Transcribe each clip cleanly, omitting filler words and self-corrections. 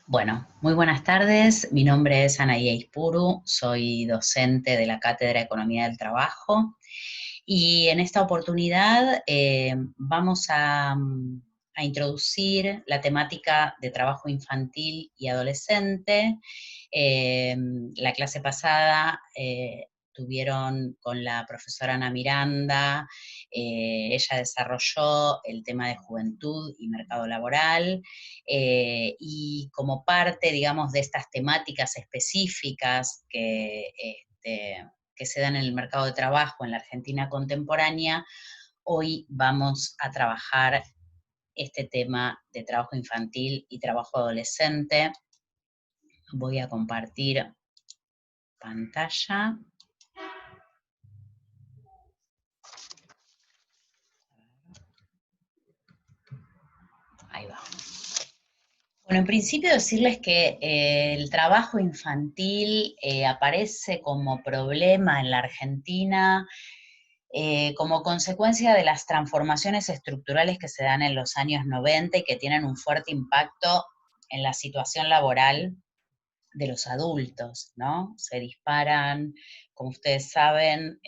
Bueno, muy buenas tardes. Mi nombre es Anaía Ispuru, soy docente de la Cátedra de Economía del Trabajo y en esta oportunidad vamos a introducir la temática de trabajo infantil y adolescente. Eh, la clase pasada tuvieron con la profesora Ana Miranda, ella desarrolló el tema de juventud y mercado laboral, y como parte, digamos, de estas temáticas específicas que se dan en el mercado de trabajo en la Argentina contemporánea, hoy vamos a trabajar este tema de trabajo infantil y trabajo adolescente. Voy a compartir pantalla. Ahí va. Bueno, en principio decirles que el trabajo infantil aparece como problema en la Argentina como consecuencia de las transformaciones estructurales que se dan en los años 90 y que tienen un fuerte impacto en la situación laboral de los adultos, ¿no? Se disparan, como ustedes saben,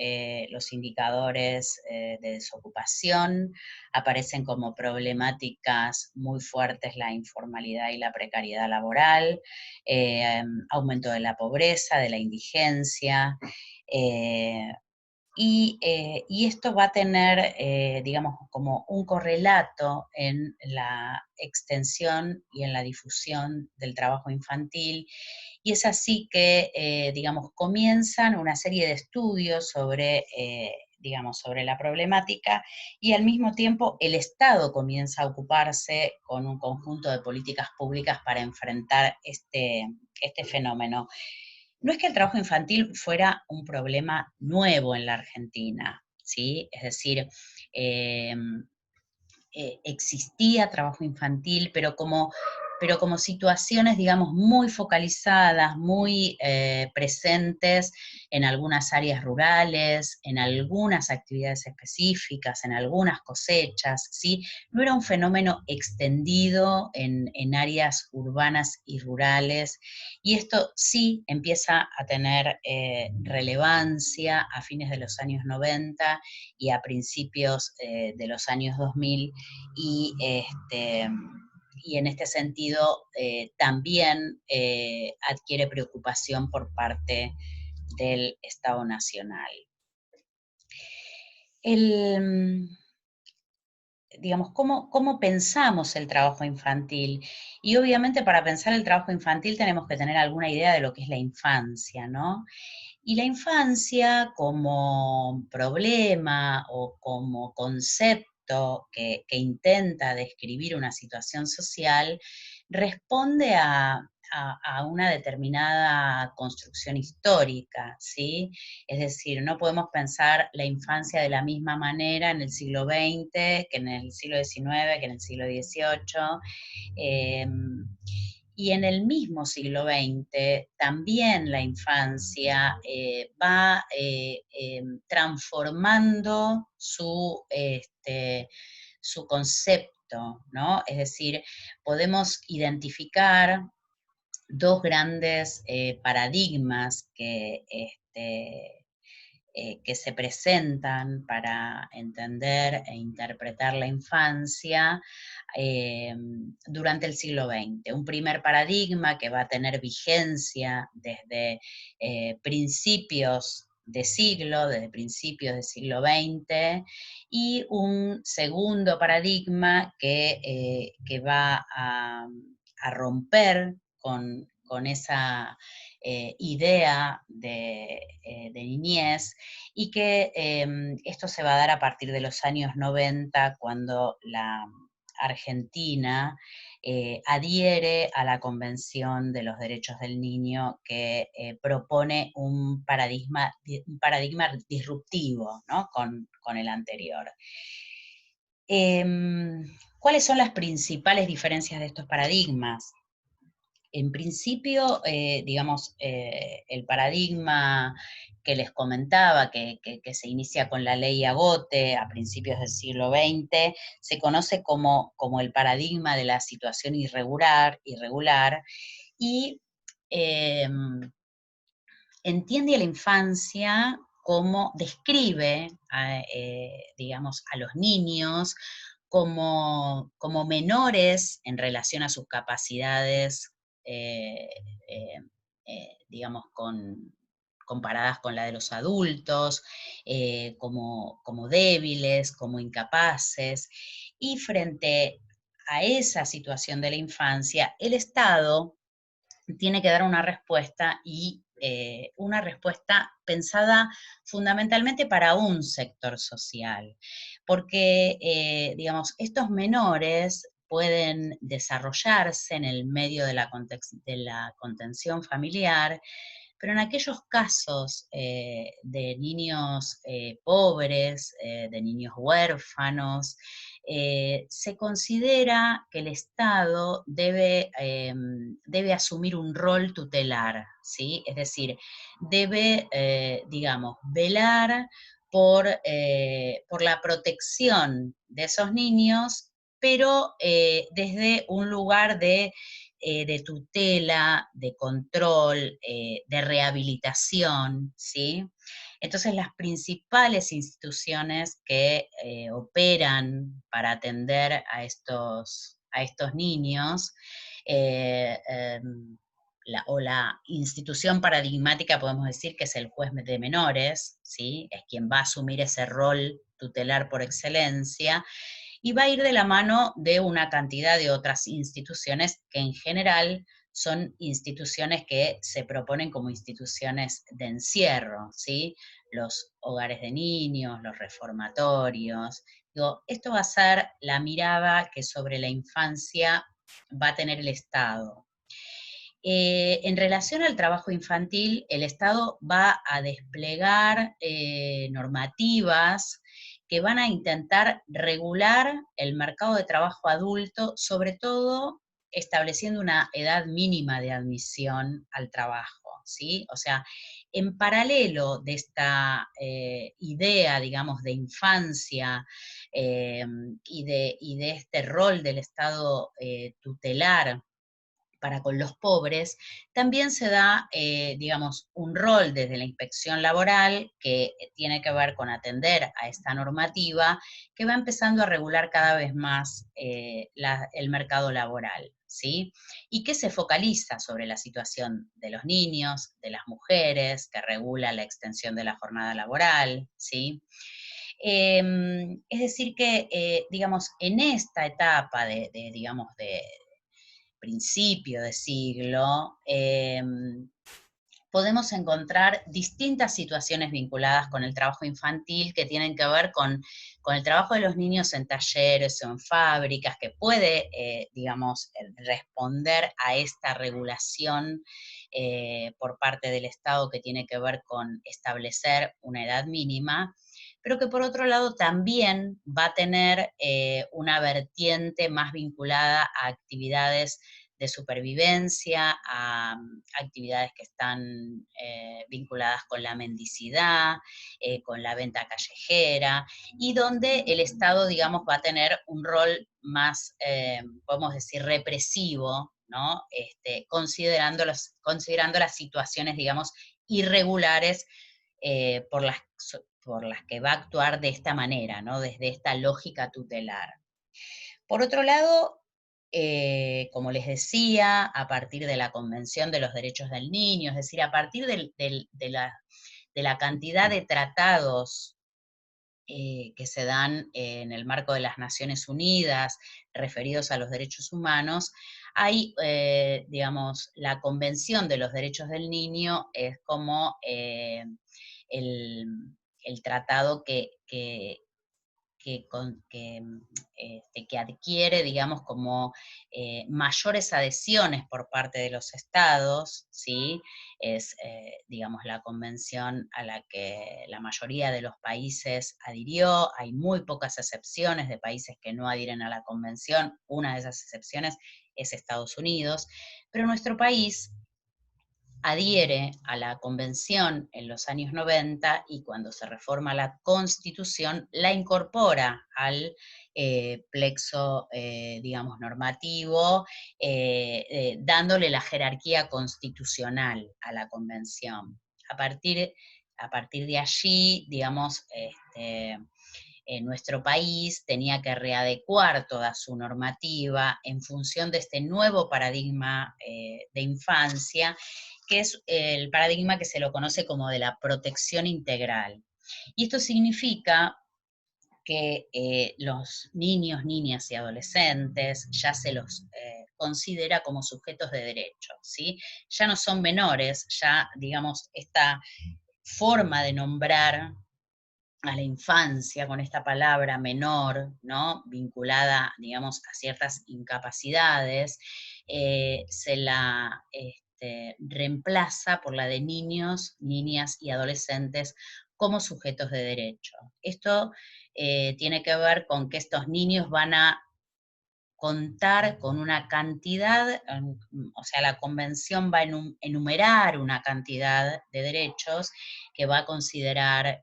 los indicadores de desocupación, aparecen como problemáticas muy fuertes la informalidad y la precariedad laboral, aumento de la pobreza, de la indigencia, eh, y esto va a tener, digamos, como un correlato en la extensión y en la difusión del trabajo infantil, y es así que, digamos, comienzan una serie de estudios sobre, digamos, sobre la problemática, y al mismo tiempo el Estado comienza a ocuparse con un conjunto de políticas públicas para enfrentar este fenómeno. No es que el trabajo infantil fuera un problema nuevo en la Argentina, ¿sí? Es decir, eh, existía trabajo infantil, pero como situaciones, digamos, muy focalizadas, muy presentes en algunas áreas rurales, en algunas actividades específicas, en algunas cosechas, ¿sí? No era un fenómeno extendido en áreas urbanas y rurales, y esto sí empieza a tener relevancia a fines de los años 90 y a principios de los años 2000, y, y en este sentido también adquiere preocupación por parte del Estado Nacional. El, digamos, ¿cómo pensamos el trabajo infantil? Y obviamente para pensar el trabajo infantil tenemos que tener alguna idea de lo que es la infancia, ¿no? Y la infancia como problema o como concepto que intenta describir una situación social, responde a una determinada construcción histórica, ¿sí? Es decir, no podemos pensar la infancia de la misma manera en el siglo XX que en el siglo XIX, que en el siglo XVIII. Eh, y en el mismo siglo XX también la infancia va transformando su concepto, ¿no? Es decir, podemos identificar dos grandes paradigmas que se presentan para entender e interpretar la infancia durante el siglo XX. Un primer paradigma que va a tener vigencia desde principios de siglo, desde principios del siglo XX, y un segundo paradigma que va a romper con esa idea de niñez, y que esto se va a dar a partir de los años 90, cuando la Argentina adhiere a la Convención de los Derechos del Niño, que propone un paradigma disruptivo, ¿no? con el anterior. ¿Cuáles son las principales diferencias de estos paradigmas? en principio, digamos, el paradigma que les comentaba, que se inicia con la ley Agote a principios del siglo XX, se conoce como el paradigma de la situación irregular, y eh, entiende a la infancia como describe, digamos, a los niños como menores en relación a sus capacidades, eh, eh, digamos, comparadas con la de los adultos, como débiles, como incapaces, y frente a esa situación de la infancia, el Estado tiene que dar una respuesta y una respuesta pensada fundamentalmente para un sector social, porque, digamos, estos pueden desarrollarse en el medio de de la contención familiar, pero en aquellos casos de niños pobres, de niños huérfanos, se considera que el Estado debe asumir un rol tutelar, ¿sí? Es decir, debe, digamos, velar por la protección de esos niños, pero desde un lugar de tutela, de control, de rehabilitación, ¿sí? Entonces, las principales instituciones que operan para atender a estos niños, eh, eh, o la institución paradigmática, podemos decir, que es el juez de menores, ¿sí? Es quien va a asumir ese rol tutelar por excelencia, y va a ir de la mano de una cantidad de otras instituciones que en general son instituciones que se proponen como instituciones de encierro, ¿sí? Los hogares de niños, los reformatorios. Digo, esto va a ser la mirada que sobre la infancia va a tener el Estado. En relación al trabajo infantil, el Estado va a desplegar normativas que van a intentar regular el mercado de trabajo adulto, sobre todo estableciendo una edad mínima de admisión al trabajo, ¿sí? O sea, en paralelo de esta idea, digamos, de infancia y de este rol del Estado tutelar para con los pobres, también se da, digamos, un rol desde la inspección laboral que tiene que ver con atender a esta normativa que va empezando a regular cada vez más el mercado laboral, ¿sí? Y que se focaliza sobre la situación de los niños, de las mujeres, que regula la extensión de la jornada laboral, ¿sí? Es decir que, digamos, en esta etapa digamos, de principio de siglo, podemos encontrar distintas situaciones vinculadas con el trabajo infantil que tienen que ver con el trabajo de los niños en talleres o en fábricas, que puede, digamos, responder a esta regulación por parte del Estado que tiene que ver con establecer una edad mínima, pero que por otro lado también va a tener una vertiente más vinculada a actividades de supervivencia, a actividades que están vinculadas con la mendicidad, con la venta callejera, y donde el Estado, digamos, va a tener un rol más, podemos decir, represivo, ¿no? Considerando las situaciones, digamos, irregulares por las que va a actuar de esta manera, ¿no? Desde esta lógica tutelar. Por otro lado, como les decía, a partir de la Convención de los Derechos del Niño, es decir, a partir de la cantidad de tratados que se dan en el marco de las Naciones Unidas referidos a los derechos humanos, hay, digamos, la Convención de los Derechos del Niño es como el, el tratado que adquiere, digamos, como mayores adhesiones por parte de los estados, ¿sí? Es, digamos, la convención a la que la mayoría de los países adhirió. Hay muy pocas excepciones de países que no adhieren a la convención. Una de esas excepciones es Estados Unidos, pero nuestro país adhiere a la convención en los años 90 y cuando se reforma la Constitución la incorpora al plexo, digamos, normativo, dándole la jerarquía constitucional a la convención. A partir, a partir de allí, digamos, nuestro país tenía que readecuar toda su normativa en función de este nuevo paradigma de infancia, que es el paradigma que se lo conoce como de la protección integral. Y esto significa que los niños, niñas y adolescentes ya se los considera como sujetos de derecho, ¿sí? Ya no son menores, ya, digamos, esta forma de nombrar a la infancia con esta palabra menor, ¿no? Vinculada, digamos, a ciertas incapacidades, se la reemplaza por la de niños, niñas y adolescentes como sujetos de derecho. Esto tiene que ver con que estos niños van a contar con una cantidad, o sea, la convención va a enumerar una cantidad de derechos que va a considerar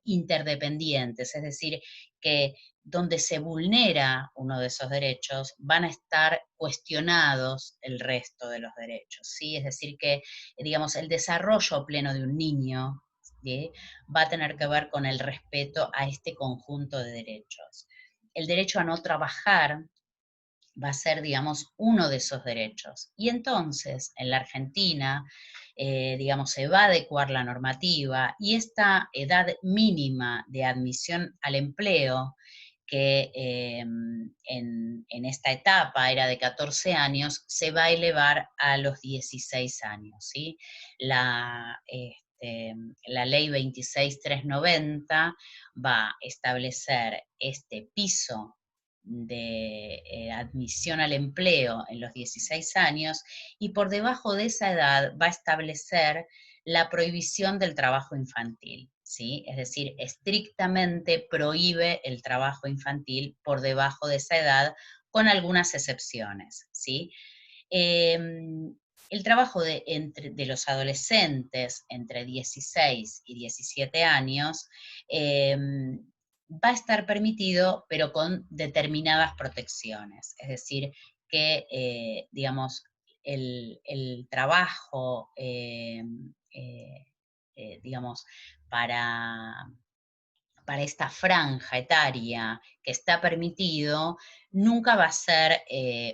interdependientes, es decir, que donde se vulnera uno de esos derechos van a estar cuestionados el resto de los derechos, ¿sí? Es decir, que, digamos, el desarrollo pleno de un niño, ¿sí?, va a tener que ver con el respeto a este conjunto de derechos. El derecho a no trabajar va a ser, digamos, uno de esos derechos. Y entonces, en la Argentina, digamos, se va a adecuar la normativa y esta edad mínima de admisión al empleo, que en esta etapa era de 14 años, se va a elevar a los 16 años, ¿sí? La ley 26390 va a establecer este piso de admisión al empleo en los 16 años y por debajo de esa edad va a establecer la prohibición del trabajo infantil, ¿sí? Es decir, estrictamente prohíbe el trabajo infantil por debajo de esa edad con algunas excepciones, ¿sí? El trabajo de los adolescentes entre 16 y 17 años va a estar permitido, pero con determinadas protecciones. Es decir, que, digamos, el trabajo, digamos, para, para esta franja etaria que está permitido, nunca va a ser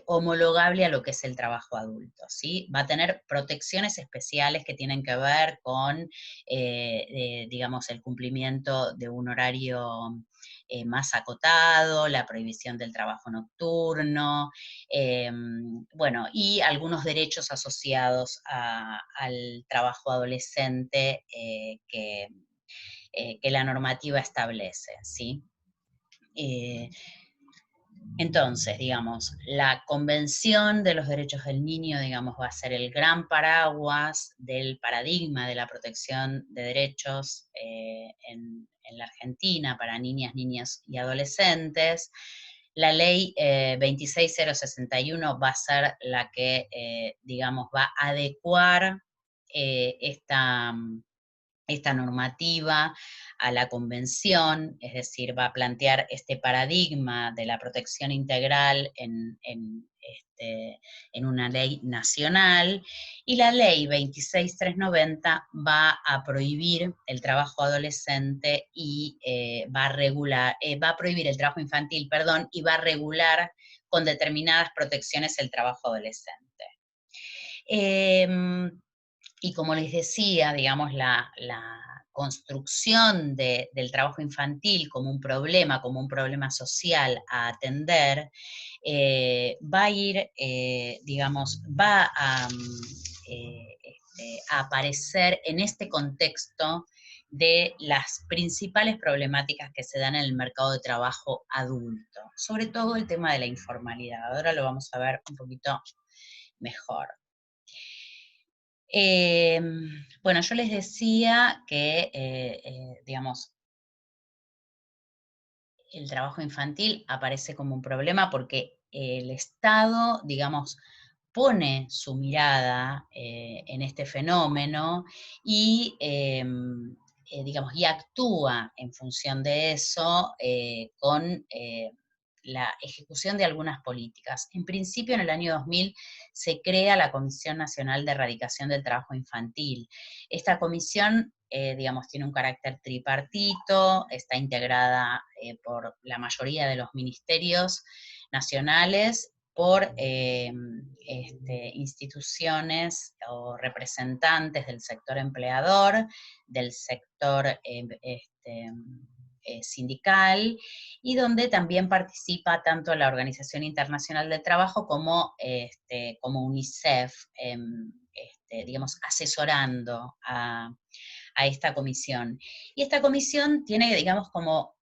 homologable a lo que es el trabajo adulto, ¿sí? Va a tener protecciones especiales que tienen que ver con, digamos, el cumplimiento de un horario más acotado, la prohibición del trabajo nocturno, bueno, y algunos derechos asociados al trabajo adolescente que la normativa establece, ¿sí? Entonces, digamos, la Convención de los Derechos del Niño, digamos, va a ser el gran paraguas del paradigma de la protección de derechos en la Argentina para niñas, niños y adolescentes. La ley 26061 va a ser la que, digamos, va a adecuar esta normativa a la convención, es decir, va a plantear este paradigma de la protección integral en una ley nacional, y la ley 26390 va a prohibir el trabajo adolescente y va a prohibir el trabajo infantil, perdón, y va a regular con determinadas protecciones el trabajo adolescente. Y como les decía, digamos, la construcción del trabajo infantil como un problema social a atender, va a ir, digamos, va a aparecer en este contexto de las principales problemáticas que se dan en el mercado de trabajo adulto, sobre todo el tema de la informalidad. Ahora lo vamos a ver un poquito mejor. Bueno, yo les decía que, digamos, el trabajo infantil aparece como un problema porque el Estado, digamos, pone su mirada en este fenómeno y, digamos, y actúa en función de eso con la ejecución de algunas políticas. En principio, en el año 2000 se crea la Comisión Nacional de Erradicación del Trabajo Infantil. Esta comisión, digamos, tiene un carácter tripartito, está integrada por la mayoría de los ministerios nacionales, por instituciones o representantes del sector empleador, del sector sindical, y donde también participa tanto la Organización Internacional del Trabajo como UNICEF, digamos, asesorando a esta comisión. Y esta comisión tiene, digamos, como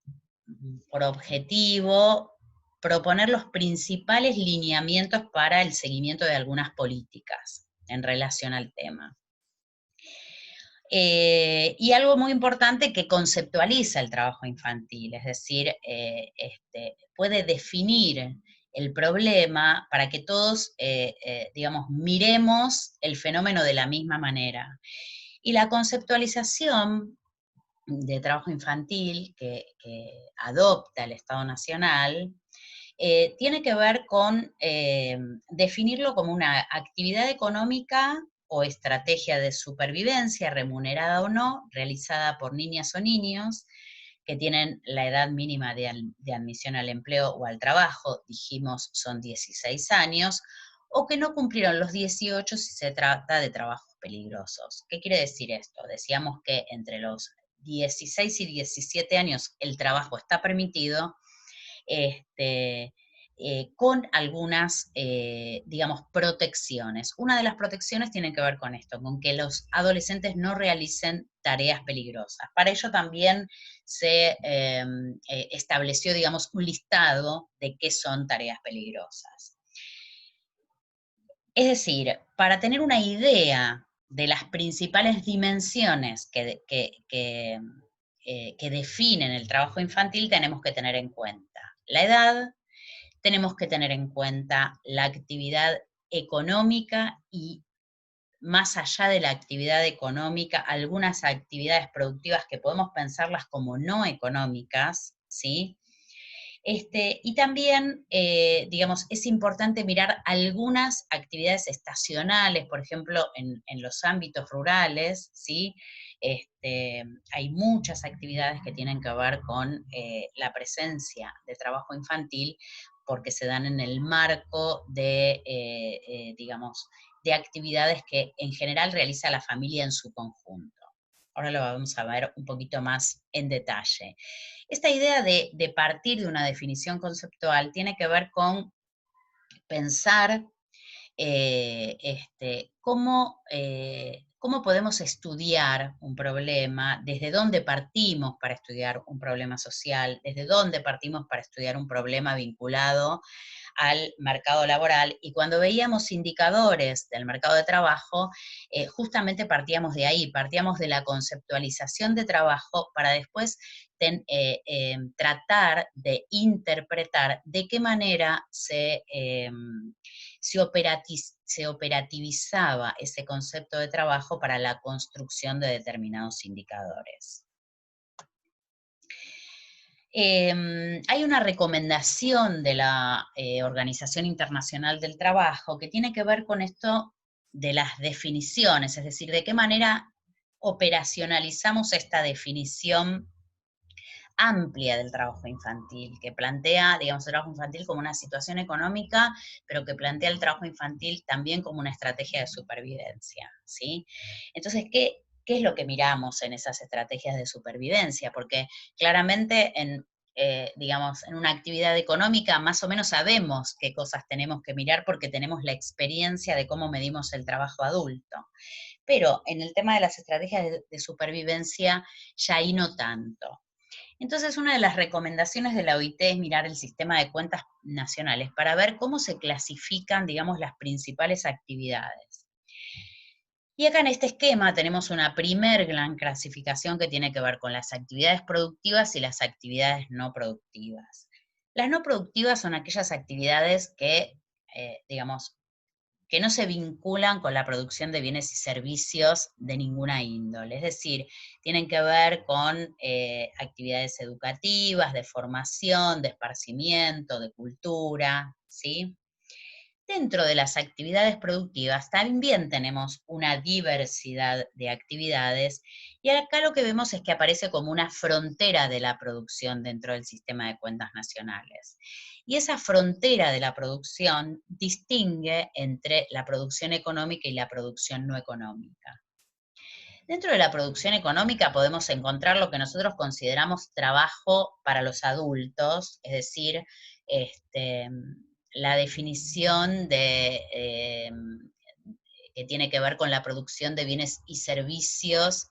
por objetivo proponer los principales lineamientos para el seguimiento de algunas políticas en relación al tema. Y algo muy importante, que conceptualiza el trabajo infantil, es decir, puede definir el problema para que todos, digamos, miremos el fenómeno de la misma manera. Y la conceptualización de trabajo infantil que adopta el Estado Nacional tiene que ver con definirlo como una actividad económica o estrategia de supervivencia, remunerada o no, realizada por niñas o niños que tienen la edad mínima de admisión al empleo o al trabajo, dijimos son 16 años, o que no cumplieron los 18 si se trata de trabajos peligrosos. ¿Qué quiere decir esto? Decíamos que entre los 16 y 17 años el trabajo está permitido, con algunas, digamos, protecciones. Una de las protecciones tiene que ver con esto, con que los adolescentes no realicen tareas peligrosas. Para ello también se estableció, digamos, un listado de qué son tareas peligrosas. Es decir, para tener una idea de las principales dimensiones que definen el trabajo infantil, tenemos que tener en cuenta la edad, tenemos que tener en cuenta la actividad económica y, más allá de la actividad económica, algunas actividades productivas que podemos pensarlas como no económicas, ¿sí? Y también, digamos, es importante mirar algunas actividades estacionales, por ejemplo, en los ámbitos rurales, ¿sí? Hay muchas actividades que tienen que ver con la presencia de trabajo infantil, porque se dan en el marco de, digamos, de actividades que en general realiza la familia en su conjunto. Ahora lo vamos a ver un poquito más en detalle. Esta idea de partir de una definición conceptual tiene que ver con pensar cómo podemos estudiar un problema, desde dónde partimos para estudiar un problema social, desde dónde partimos para estudiar un problema vinculado al mercado laboral, y cuando veíamos indicadores del mercado de trabajo, justamente partíamos de ahí, partíamos de la conceptualización de trabajo para después tratar de interpretar de qué manera se operativizaba ese concepto de trabajo para la construcción de determinados indicadores. Hay una recomendación de la Organización Internacional del Trabajo que tiene que ver con esto de las definiciones, es decir, de qué manera operacionalizamos esta definición amplia del trabajo infantil, que plantea, digamos, el trabajo infantil como una situación económica, pero que plantea el trabajo infantil también como una estrategia de supervivencia, ¿sí? Entonces, ¿qué es lo que miramos en esas estrategias de supervivencia? Porque claramente digamos, en una actividad económica más o menos sabemos qué cosas tenemos que mirar porque tenemos la experiencia de cómo medimos el trabajo adulto. Pero en el tema de las estrategias de supervivencia, ya ahí no tanto. Entonces, una de las recomendaciones de la OIT es mirar el sistema de cuentas nacionales para ver cómo se clasifican, digamos, las principales actividades. Y acá en este esquema tenemos una primer gran clasificación que tiene que ver con las actividades productivas y las actividades no productivas. Las no productivas son aquellas actividades que, digamos, que no se vinculan con la producción de bienes y servicios de ninguna índole. Es decir, tienen que ver con actividades educativas, de formación, de esparcimiento, de cultura, ¿sí? Dentro de las actividades productivas también tenemos una diversidad de actividades y acá lo que vemos es que aparece como una frontera de la producción dentro del sistema de cuentas nacionales. Y esa frontera de la producción distingue entre la producción económica y la producción no económica. Dentro de la producción económica podemos encontrar lo que nosotros consideramos trabajo para los adultos, es decir, este, la definición que tiene que ver con la producción de bienes y servicios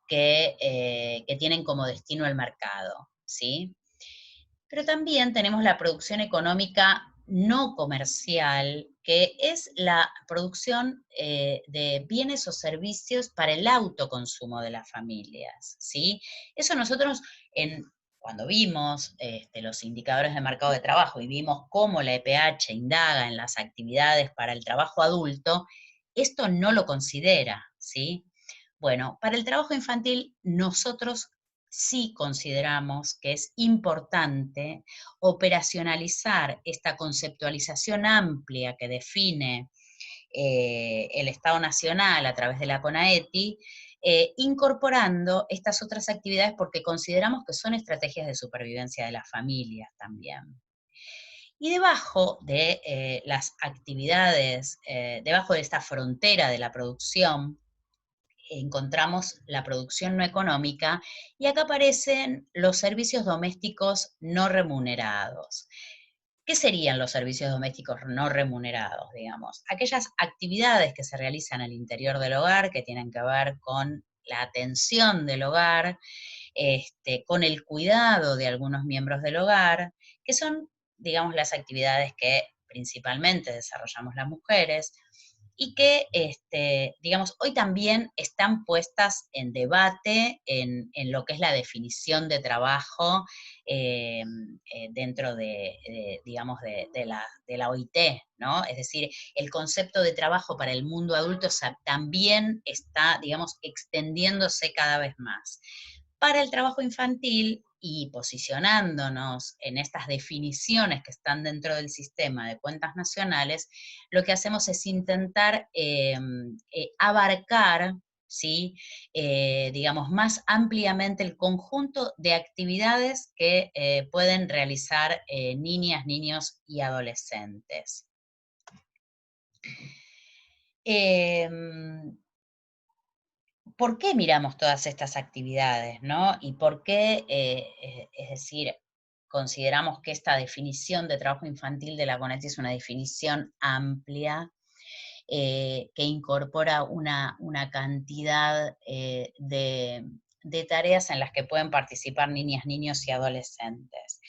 que tienen como destino el mercado, ¿sí? Pero también tenemos la producción económica no comercial, que es la producción de bienes o servicios para el autoconsumo de las familias, ¿sí? Eso nosotros, cuando vimos los indicadores de mercado de trabajo y vimos cómo la EPH indaga en las actividades para el trabajo adulto, esto no lo considera, ¿sí? Bueno, para el trabajo infantil nosotros sí consideramos que es importante operacionalizar esta conceptualización amplia que define el Estado Nacional a través de la CONAETI, incorporando estas otras actividades porque consideramos que son estrategias de supervivencia de las familias también. Y debajo de las actividades, debajo de esta frontera de la producción, encontramos la producción no económica y acá aparecen los servicios domésticos no remunerados. ¿Qué serían los servicios domésticos no remunerados, digamos? Aquellas actividades que se realizan al interior del hogar que tienen que ver con la atención del hogar, con el cuidado de algunos miembros del hogar, que son, digamos, las actividades que principalmente desarrollamos las mujeres, y que, digamos, hoy también están puestas en debate en lo que es la definición de trabajo dentro digamos, de la OIT, ¿no? Es decir, el concepto de trabajo para el mundo adulto también está, digamos, extendiéndose cada vez más. Para el trabajo infantil y posicionándonos en estas definiciones que están dentro del sistema de cuentas nacionales, lo que hacemos es intentar abarcar, ¿sí? Digamos, más ampliamente el conjunto de actividades que pueden realizar niñas, niños y adolescentes. ¿Por qué miramos todas estas actividades, no? Y por qué, es decir, consideramos que esta definición de trabajo infantil de la CONAETI es una definición amplia, que incorpora una cantidad de tareas en las que pueden participar niñas, niños y adolescentes.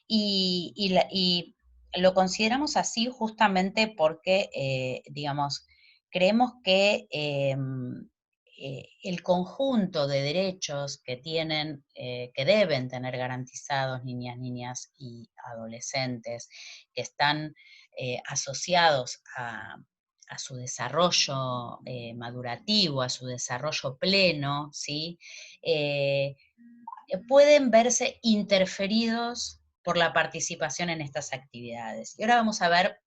Y lo consideramos así justamente porque, digamos, creemos que el conjunto de derechos que tienen, que deben tener garantizados niñas, niñas y adolescentes, que están asociados a su desarrollo madurativo, a su desarrollo pleno, ¿sí? Pueden verse interferidos por la participación en estas actividades. Y ahora vamos a ver,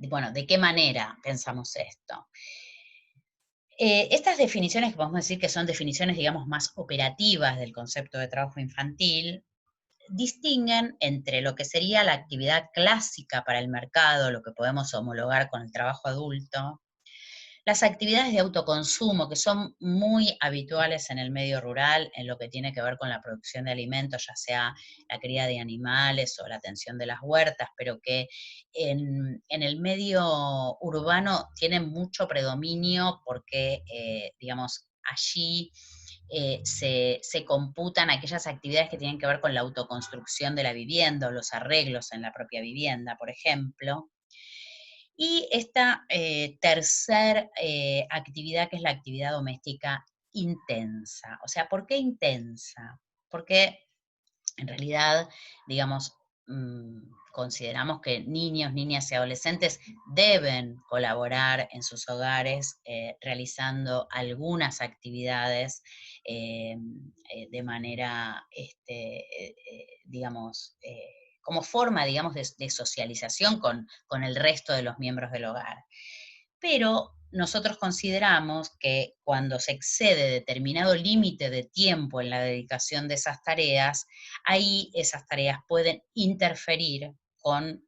bueno, de qué manera pensamos esto. Estas definiciones, que podemos decir que son definiciones, digamos, más operativas del concepto de trabajo infantil, distinguen entre lo que sería la actividad clásica para el mercado, lo que podemos homologar con el trabajo adulto, las actividades de autoconsumo, que son muy habituales en el medio rural, en lo que tiene que ver con la producción de alimentos, ya sea la cría de animales o la atención de las huertas, pero que en el medio urbano tienen mucho predominio porque, digamos, allí se computan aquellas actividades que tienen que ver con la autoconstrucción de la vivienda o los arreglos en la propia vivienda, por ejemplo. Y esta tercer actividad, que es la actividad doméstica intensa. O sea, ¿por qué intensa? Porque En realidad, digamos, consideramos que niños, niñas y adolescentes deben colaborar en sus hogares realizando algunas actividades de manera, digamos, como forma, digamos, de socialización con el resto de los miembros del hogar. Pero nosotros consideramos que cuando se excede determinado límite de tiempo en la dedicación de esas tareas, ahí esas tareas pueden interferir con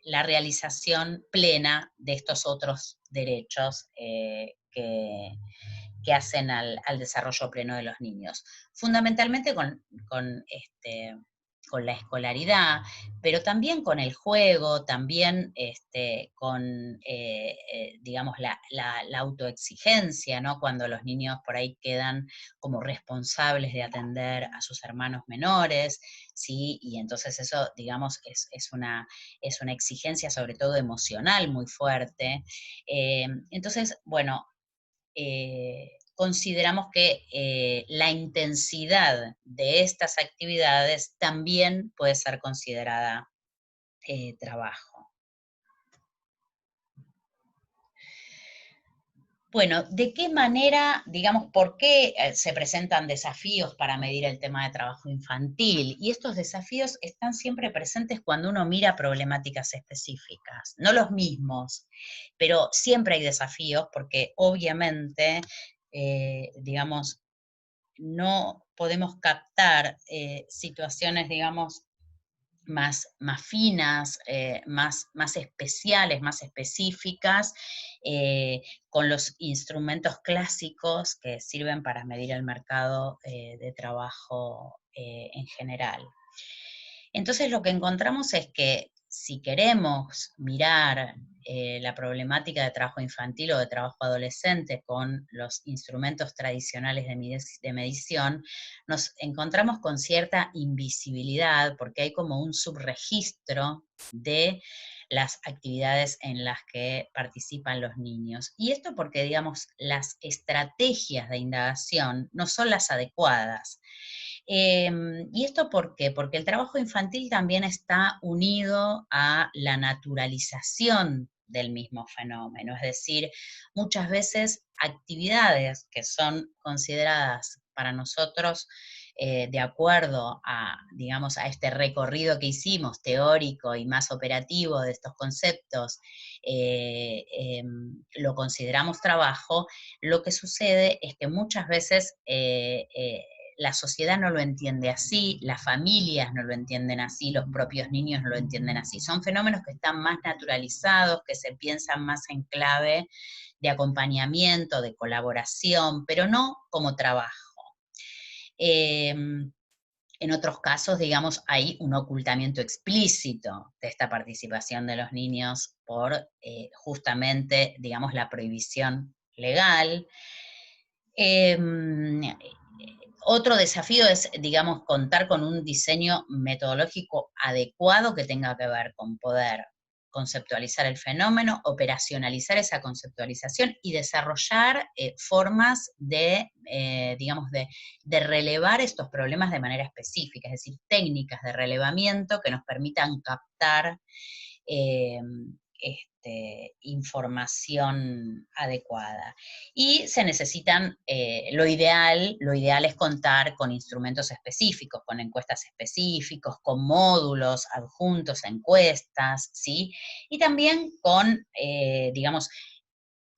la realización plena de estos otros derechos que hacen al desarrollo pleno de los niños. Fundamentalmente con la escolaridad, pero también con el juego, también con, digamos, la autoexigencia, ¿no? Cuando los niños por ahí quedan como responsables de atender a sus hermanos menores, ¿sí? Y entonces eso, digamos, es una exigencia sobre todo emocional muy fuerte. Entonces, bueno, consideramos que la intensidad de estas actividades también puede ser considerada trabajo. Bueno, ¿de qué manera, digamos, por qué se presentan desafíos para medir el tema de trabajo infantil? Y estos desafíos están siempre presentes cuando uno mira problemáticas específicas, no los mismos, pero siempre hay desafíos porque obviamente, digamos, no podemos captar situaciones, digamos, más finas, más especiales, más específicas, con los instrumentos clásicos que sirven para medir el mercado de trabajo en general. Entonces lo que encontramos es que si queremos mirar la problemática de trabajo infantil o de trabajo adolescente con los instrumentos tradicionales de medición, nos encontramos con cierta invisibilidad porque hay como un subregistro de las actividades en las que participan los niños. Y esto porque, digamos, las estrategias de indagación no son las adecuadas. ¿Y esto por qué? Porque el trabajo infantil también está unido a la naturalización del mismo fenómeno, es decir, muchas veces actividades que son consideradas para nosotros de acuerdo a, digamos, a este recorrido que hicimos, teórico y más operativo de estos conceptos, lo consideramos trabajo, lo que sucede es que muchas veces la sociedad no lo entiende así, las familias no lo entienden así, los propios niños no lo entienden así. Son fenómenos que están más naturalizados, que se piensan más en clave de acompañamiento, de colaboración, pero no como trabajo. En otros casos, digamos, hay un ocultamiento explícito de esta participación de los niños por justamente, digamos, la prohibición legal. Otro desafío es, digamos, contar con un diseño metodológico adecuado que tenga que ver con poder conceptualizar el fenómeno, operacionalizar esa conceptualización y desarrollar formas digamos, de relevar estos problemas de manera específica, es decir, técnicas de relevamiento que nos permitan captar eh, información adecuada. Y se necesitan, lo ideal es contar con instrumentos específicos, con encuestas específicos, con módulos adjuntos a encuestas, ¿sí? Y también con, digamos,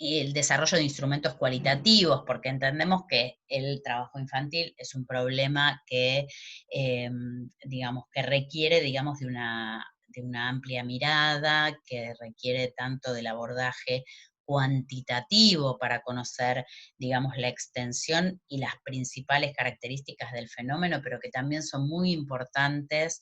el desarrollo de instrumentos cualitativos, porque entendemos que el trabajo infantil es un problema que, digamos, que requiere, digamos, de una amplia mirada, que requiere tanto del abordaje cuantitativo para conocer, digamos, la extensión y las principales características del fenómeno, pero que también son muy importantes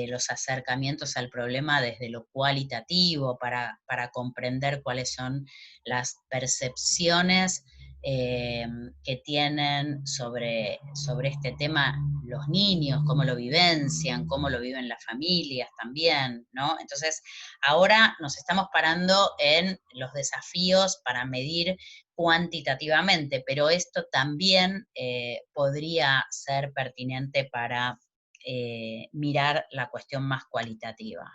los acercamientos al problema desde lo cualitativo para comprender cuáles son las percepciones que tienen sobre este tema los niños, cómo lo vivencian, cómo lo viven las familias también, ¿no? Entonces, ahora nos estamos parando en los desafíos para medir cuantitativamente, pero esto también podría ser pertinente para mirar la cuestión más cualitativa.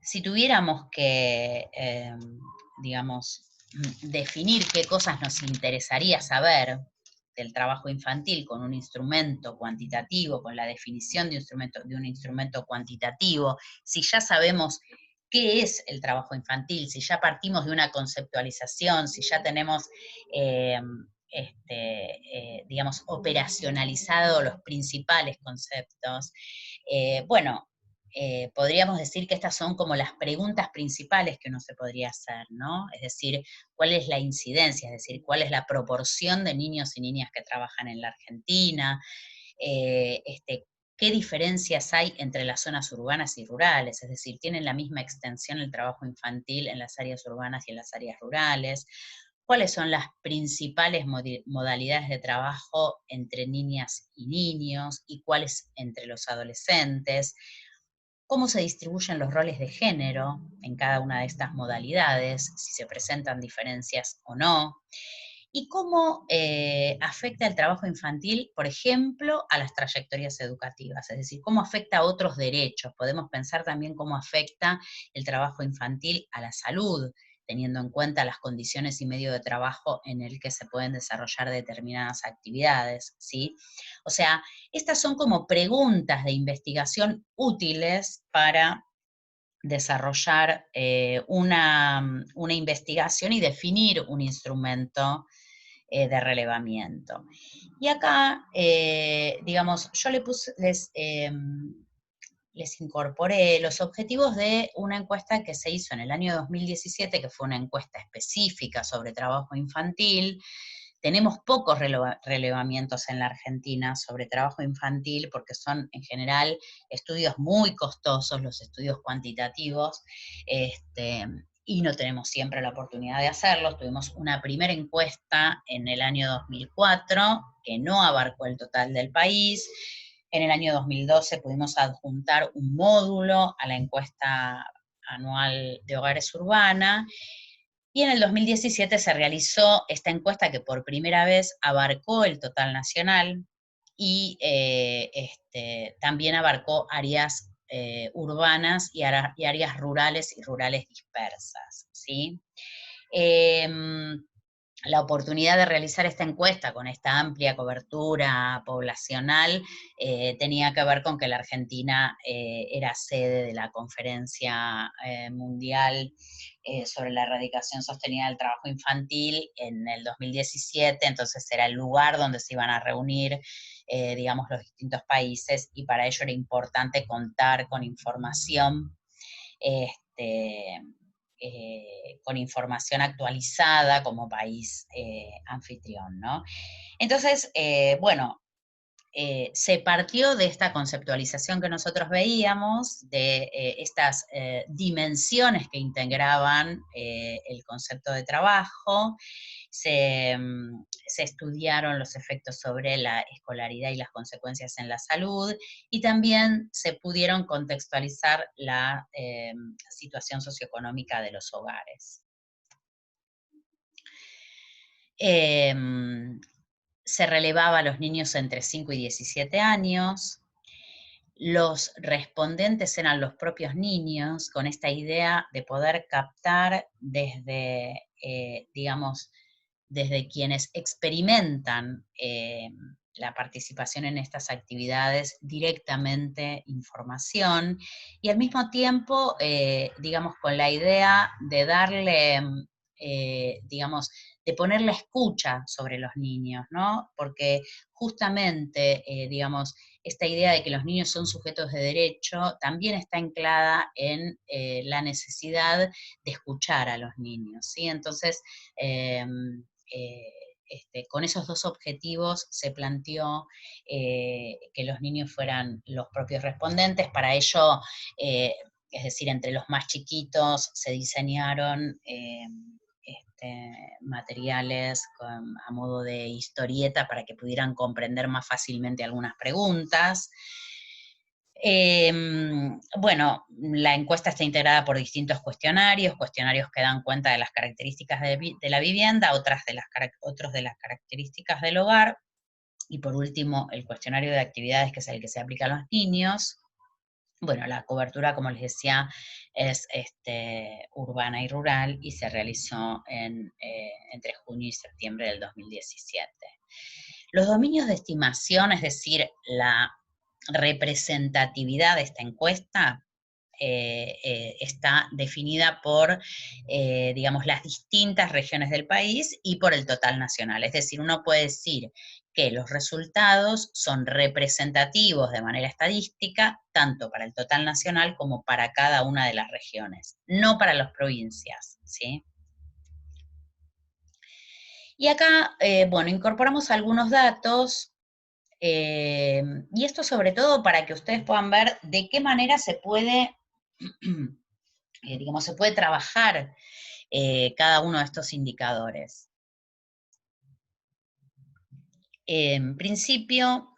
Si tuviéramos que, digamos, definir qué cosas nos interesaría saber del trabajo infantil con un instrumento cuantitativo, con la definición de un instrumento cuantitativo, si ya sabemos qué es el trabajo infantil, si ya partimos de una conceptualización, si ya tenemos, digamos, operacionalizado los principales conceptos, bueno, podríamos decir que estas son como las preguntas principales que uno se podría hacer, ¿no? Es decir, ¿cuál es la incidencia? Es decir, ¿cuál es la proporción de niños y niñas que trabajan en la Argentina? ¿Qué diferencias hay entre las zonas urbanas y rurales? Es decir, ¿tienen la misma extensión el trabajo infantil en las áreas urbanas y en las áreas rurales? ¿Cuáles son las principales modalidades de trabajo entre niñas y niños? ¿Y cuáles entre los adolescentes? ¿Cómo se distribuyen los roles de género en cada una de estas modalidades? Si se presentan diferencias o no. ¿Y cómo afecta el trabajo infantil, por ejemplo, a las trayectorias educativas? Es decir, ¿cómo afecta a otros derechos? Podemos pensar también cómo afecta el trabajo infantil a la salud, teniendo en cuenta las condiciones y medio de trabajo en el que se pueden desarrollar determinadas actividades, ¿sí? O sea, estas son como preguntas de investigación útiles para desarrollar una investigación y definir un instrumento de relevamiento. Y acá, digamos, yo les incorporé los objetivos de una encuesta que se hizo en el año 2017, que fue una encuesta específica sobre trabajo infantil. Tenemos pocos relevamientos en la Argentina sobre trabajo infantil porque son en general estudios muy costosos, los estudios cuantitativos, y no tenemos siempre la oportunidad de hacerlos. Tuvimos una primera encuesta en el año 2004 que no abarcó el total del país. En el año 2012 pudimos adjuntar un módulo a la encuesta anual de hogares urbana, y en el 2017 se realizó esta encuesta que por primera vez abarcó el total nacional y también abarcó áreas urbanas y áreas rurales y rurales dispersas, ¿sí? La oportunidad de realizar esta encuesta con esta amplia cobertura poblacional tenía que ver con que la Argentina era sede de la Conferencia Mundial sobre la Erradicación Sostenida del Trabajo Infantil en el 2017, entonces era el lugar donde se iban a reunir, digamos, los distintos países, y para ello era importante contar con información con información actualizada como país anfitrión, ¿no? Entonces, bueno, se partió de esta conceptualización que nosotros veíamos, de estas dimensiones que integraban el concepto de trabajo. Se estudiaron los efectos sobre la escolaridad y las consecuencias en la salud, y también se pudieron contextualizar la situación socioeconómica de los hogares. Se relevaba a los niños entre 5 y 17 años. Los respondentes eran los propios niños, con esta idea de poder captar desde, digamos, desde quienes experimentan la participación en estas actividades directamente información, y al mismo tiempo, digamos, con la idea de darle, digamos, de poner la escucha sobre los niños, ¿no? Porque justamente, digamos, esta idea de que los niños son sujetos de derecho también está anclada en la necesidad de escuchar a los niños, ¿sí? Entonces, con esos dos objetivos se planteó que los niños fueran los propios respondentes. Para ello, es decir, entre los más chiquitos se diseñaron materiales a modo de historieta para que pudieran comprender más fácilmente algunas preguntas. Bueno, la encuesta está integrada por distintos cuestionarios que dan cuenta de las características de la vivienda, otros de las características del hogar, Y por último, el cuestionario de actividades, que es el que se aplica a los niños. Bueno, la cobertura, como les decía, es urbana y rural y se realizó entre junio y septiembre del 2017. Los dominios de estimación, es decir, la representatividad de esta encuesta, está definida por, digamos, las distintas regiones del país y por el total nacional. Es decir, uno puede decir que los resultados son representativos de manera estadística, tanto para el total nacional como para cada una de las regiones, no para las provincias, ¿sí? Y acá, bueno, incorporamos algunos datos, y esto sobre todo para que ustedes puedan ver de qué manera se puede, digamos, se puede trabajar cada uno de estos indicadores. En principio,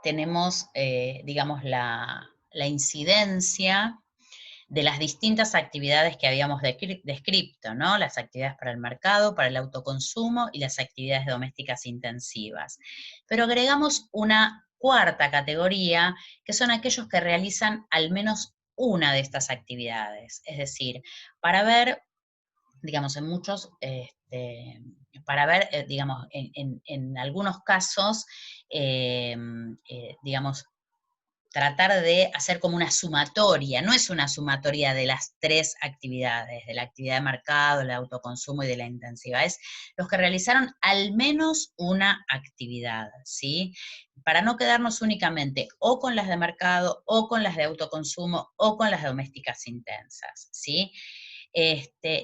tenemos, digamos, la incidencia de las distintas actividades que habíamos descrito, ¿no? Las actividades para el mercado, para el autoconsumo y las actividades domésticas intensivas. Pero agregamos una cuarta categoría, que son aquellos que realizan al menos una de estas actividades. Es decir, para ver, digamos, en muchos, para ver, digamos, en algunos casos, digamos, tratar de hacer como una sumatoria, no es una sumatoria de las tres actividades, de la actividad de mercado, el autoconsumo y de la intensiva, es los que realizaron al menos una actividad, ¿sí? Para no quedarnos únicamente o con las de mercado, o con las de autoconsumo, o con las domésticas intensas, ¿sí?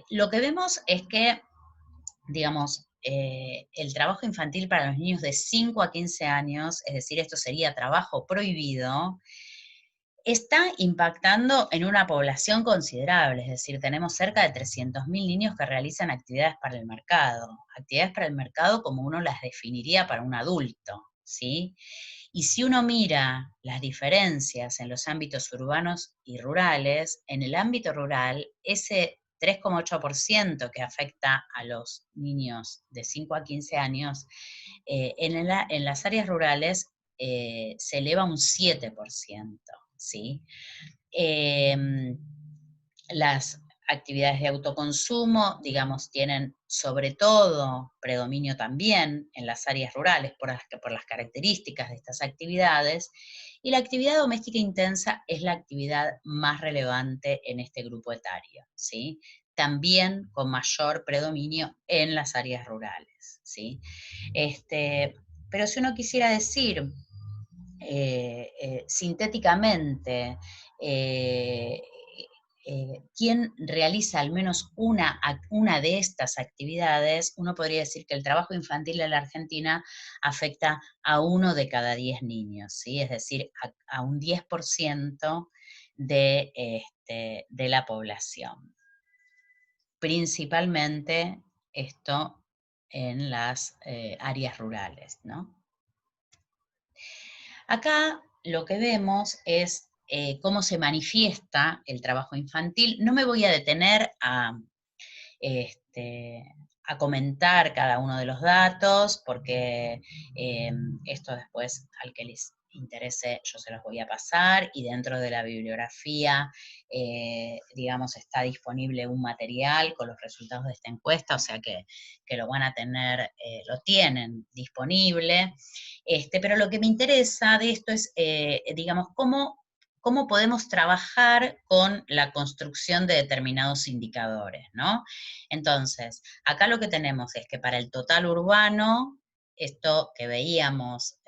Lo que vemos es que, digamos, el trabajo infantil para los niños de 5 a 15 años, es decir, esto sería trabajo prohibido, está impactando en una población considerable, es decir, tenemos cerca de 300.000 niños que realizan actividades para el mercado como uno las definiría para un adulto, ¿sí? Y si uno mira las diferencias en los ámbitos urbanos y rurales, en el ámbito rural, ese 3,8% que afecta a los niños de 5 a 15 años, en las áreas rurales se eleva un 7%, ¿sí? Las actividades de autoconsumo, digamos, tienen sobre todo predominio también en las áreas rurales por las características de estas actividades, y la actividad doméstica intensa es la actividad más relevante en este grupo etario, ¿sí? También con mayor predominio en las áreas rurales, ¿sí? Pero si uno quisiera decir sintéticamente, quien realiza al menos una de estas actividades, uno podría decir que el trabajo infantil en la Argentina afecta a 1 de cada 10 niños, ¿sí? Es decir, a un 10% de la población. Principalmente esto en las áreas rurales, ¿no? Acá lo que vemos es cómo se manifiesta el trabajo infantil. No me voy a detener a comentar cada uno de los datos, porque esto después al que les interese yo se los voy a pasar, y dentro de la bibliografía, digamos, está disponible un material con los resultados de esta encuesta, o sea que lo van a tener, lo tienen disponible, pero lo que me interesa de esto es, digamos, cómo podemos trabajar con la construcción de determinados indicadores, ¿no? Entonces, acá lo que tenemos es que para el total urbano, esto que veíamos,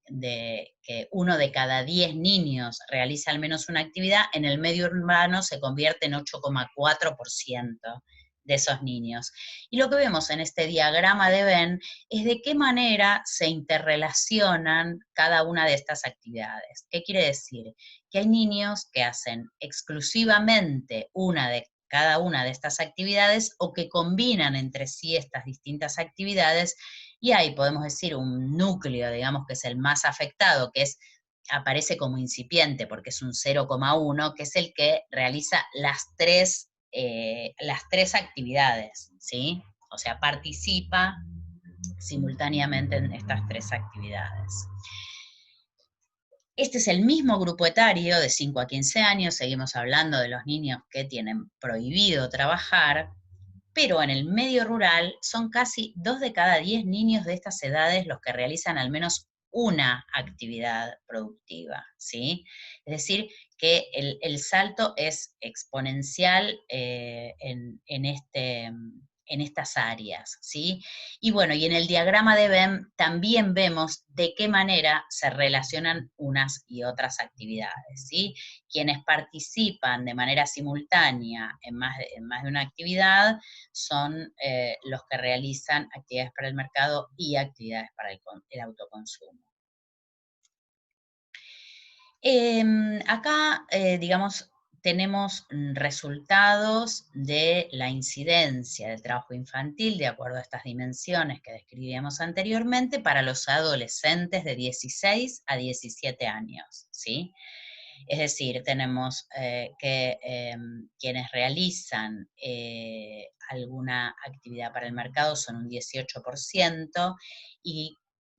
de que 1 de cada 10 niños realiza al menos una actividad, en el medio urbano se convierte en 8,4% de esos niños. Y lo que vemos en este diagrama de Venn es de qué manera se interrelacionan cada una de estas actividades. ¿Qué quiere decir? Que hay niños que hacen exclusivamente cada una de estas actividades o que combinan entre sí estas distintas actividades, y ahí podemos decir un núcleo, digamos, que es el más afectado, que aparece como incipiente porque es un 0,1, que es el que realiza las tres actividades, ¿sí? O sea, participa simultáneamente en estas tres actividades. Este es el mismo grupo etario de 5 a 15 años, seguimos hablando de los niños que tienen prohibido trabajar, pero en el medio rural son casi 2 de cada 10 niños de estas edades los que realizan al menos una actividad productiva, ¿sí? Es decir, que el salto es exponencial en estas áreas, ¿sí? Y bueno, y en el diagrama de Venn también vemos de qué manera se relacionan unas y otras actividades, ¿sí? Quienes participan de manera simultánea en más de una actividad son los que realizan actividades para el mercado y actividades para el autoconsumo. Acá, digamos, tenemos resultados de la incidencia del trabajo infantil de acuerdo a estas dimensiones que describíamos anteriormente para los adolescentes de 16 a 17 años, ¿sí? Es decir, tenemos que quienes realizan alguna actividad para el mercado son un 18%,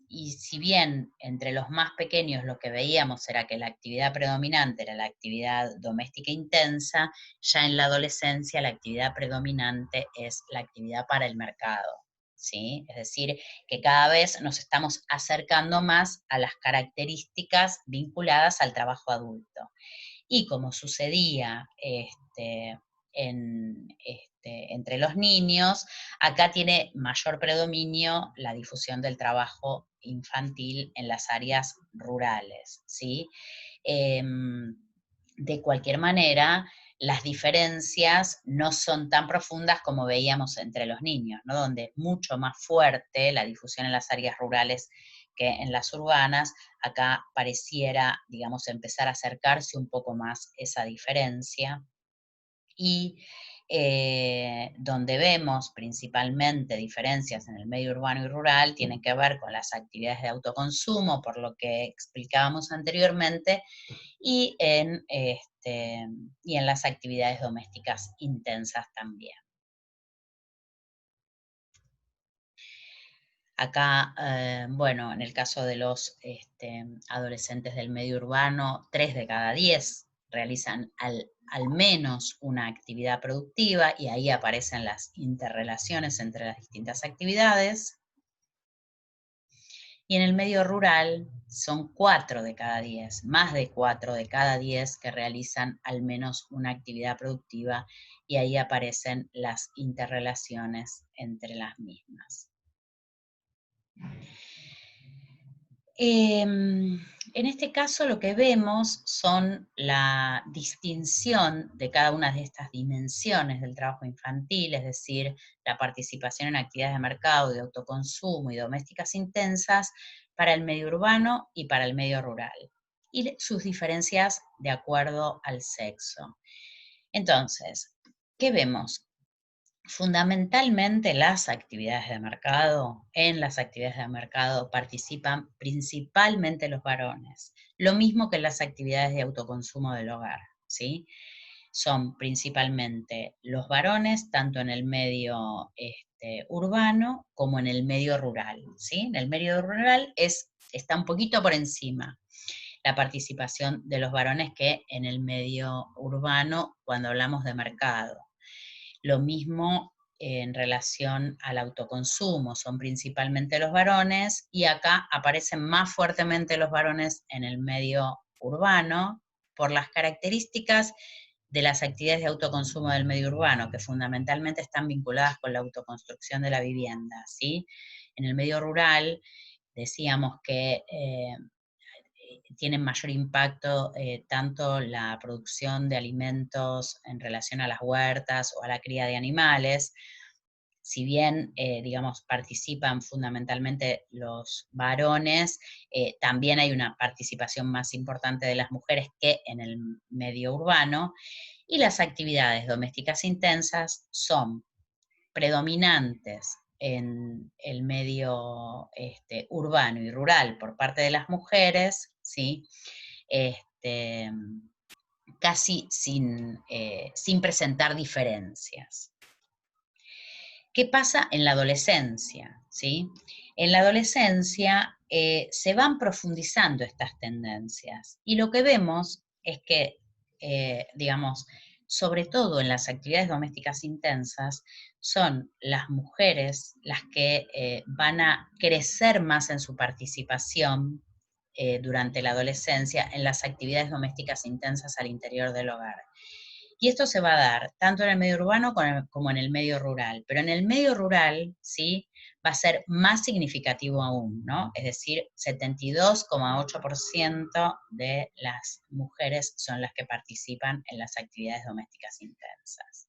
y si bien entre los más pequeños lo que veíamos era que la actividad predominante era la actividad doméstica intensa, ya en la adolescencia la actividad predominante es la actividad para el mercado, ¿sí? Es decir, que cada vez nos estamos acercando más a las características vinculadas al trabajo adulto. Y como sucedía entre los niños, acá tiene mayor predominio la difusión del trabajo infantil en las áreas rurales, ¿sí? De cualquier manera, las diferencias no son tan profundas como veíamos entre los niños, ¿no? Donde es mucho más fuerte la difusión en las áreas rurales que en las urbanas. Acá pareciera, digamos, empezar a acercarse un poco más esa diferencia. Y donde vemos principalmente diferencias en el medio urbano y rural tienen que ver con las actividades de autoconsumo, por lo que explicábamos anteriormente, y en las actividades domésticas intensas también. Acá, bueno, en el caso de los adolescentes del medio urbano, 3 de cada 10 realizan al menos una actividad productiva, y ahí aparecen las interrelaciones entre las distintas actividades. Y en el medio rural son 4 de cada 10, más de 4 de cada 10 que realizan al menos una actividad productiva, y ahí aparecen las interrelaciones entre las mismas. En este caso lo que vemos son la distinción de cada una de estas dimensiones del trabajo infantil, es decir, la participación en actividades de mercado, de autoconsumo y domésticas intensas para el medio urbano y para el medio rural, y sus diferencias de acuerdo al sexo. Entonces, ¿qué vemos? Fundamentalmente las actividades de mercado, en las actividades de mercado participan principalmente los varones, lo mismo que en las actividades de autoconsumo del hogar, ¿sí? Son principalmente los varones, tanto en el medio urbano como en el medio rural, ¿sí? En el medio rural está un poquito por encima la participación de los varones que en el medio urbano cuando hablamos de mercado. Lo mismo en relación al autoconsumo, son principalmente los varones, y acá aparecen más fuertemente los varones en el medio urbano por las características de las actividades de autoconsumo del medio urbano, que fundamentalmente están vinculadas con la autoconstrucción de la vivienda, ¿sí? En el medio rural decíamos que tienen mayor impacto tanto la producción de alimentos en relación a las huertas o a la cría de animales. Si bien, digamos, participan fundamentalmente los varones, también hay una participación más importante de las mujeres que en el medio urbano, y las actividades domésticas intensas son predominantes en el medio urbano y rural por parte de las mujeres, ¿sí? Casi sin presentar diferencias. ¿Qué pasa en la adolescencia? ¿Sí? En la adolescencia se van profundizando estas tendencias y lo que vemos es que, digamos, sobre todo en las actividades domésticas intensas, son las mujeres las que van a crecer más en su participación durante la adolescencia en las actividades domésticas intensas al interior del hogar. Y esto se va a dar tanto en el medio urbano como en el medio rural. Pero en el medio rural, ¿sí? Va a ser más significativo aún, ¿no? Es decir, 72,8% de las mujeres son las que participan en las actividades domésticas intensas.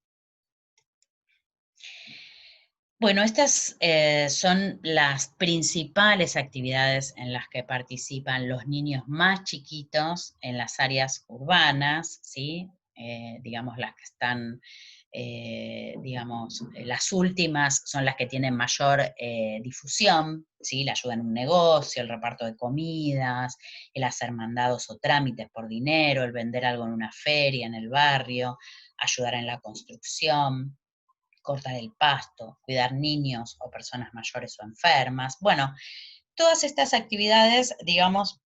Bueno, estas son las principales actividades en las que participan los niños más chiquitos en las áreas urbanas, ¿sí? Digamos, las que están, digamos, las últimas son las que tienen mayor difusión, ¿sí? La ayuda en un negocio, el reparto de comidas, el hacer mandados o trámites por dinero, el vender algo en una feria, en el barrio, ayudar en la construcción, cortar el pasto, cuidar niños o personas mayores o enfermas. Bueno, todas estas actividades, digamos,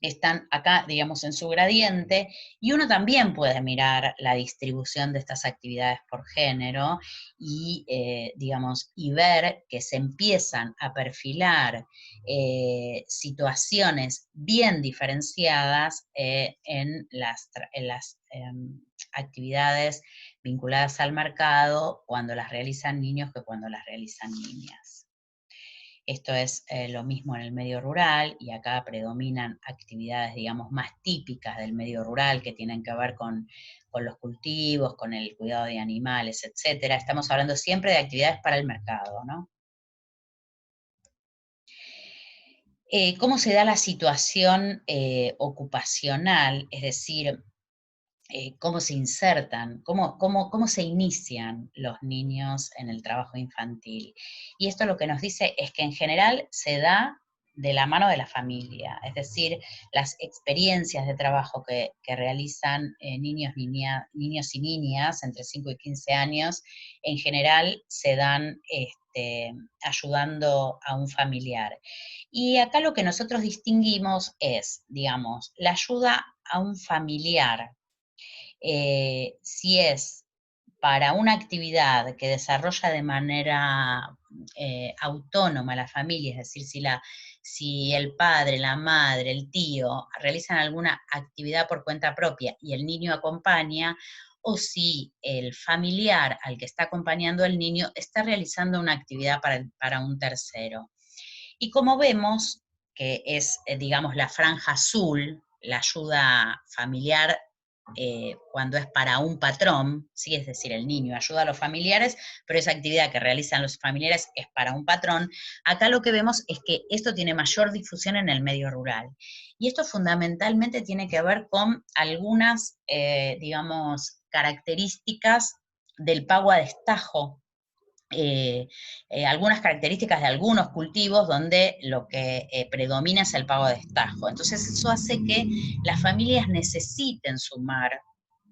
están acá, digamos, en su gradiente, y uno también puede mirar la distribución de estas actividades por género y, digamos, y ver que se empiezan a perfilar situaciones bien diferenciadas en las actividades vinculadas al mercado cuando las realizan niños que cuando las realizan niñas. Esto es lo mismo en el medio rural, y acá predominan actividades, digamos, más típicas del medio rural que tienen que ver con los cultivos, con el cuidado de animales, etcétera. Estamos hablando siempre de actividades para el mercado, ¿no? ¿Cómo se da la situación ocupacional? Es decir, cómo se insertan, cómo se inician los niños en el trabajo infantil. Y esto lo que nos dice es que en general se da de la mano de la familia, es decir, las experiencias de trabajo que realizan niños y niñas entre 5 y 15 años, en general se dan ayudando a un familiar. Y acá lo que nosotros distinguimos es, digamos, la ayuda a un familiar, si es para una actividad que desarrolla de manera autónoma la familia, es decir, si el padre, la madre, el tío realizan alguna actividad por cuenta propia y el niño acompaña, o si el familiar al que está acompañando el niño está realizando una actividad para un tercero. Y como vemos, que es, digamos, la franja azul, la ayuda familiar cuando es para un patrón, ¿sí? Es decir, el niño ayuda a los familiares, pero esa actividad que realizan los familiares es para un patrón. Acá lo que vemos es que esto tiene mayor difusión en el medio rural. Y esto fundamentalmente tiene que ver con algunas, digamos, características del pago a destajo, algunas características de algunos cultivos donde lo que predomina es el pago de destajo. Entonces eso hace que las familias necesiten sumar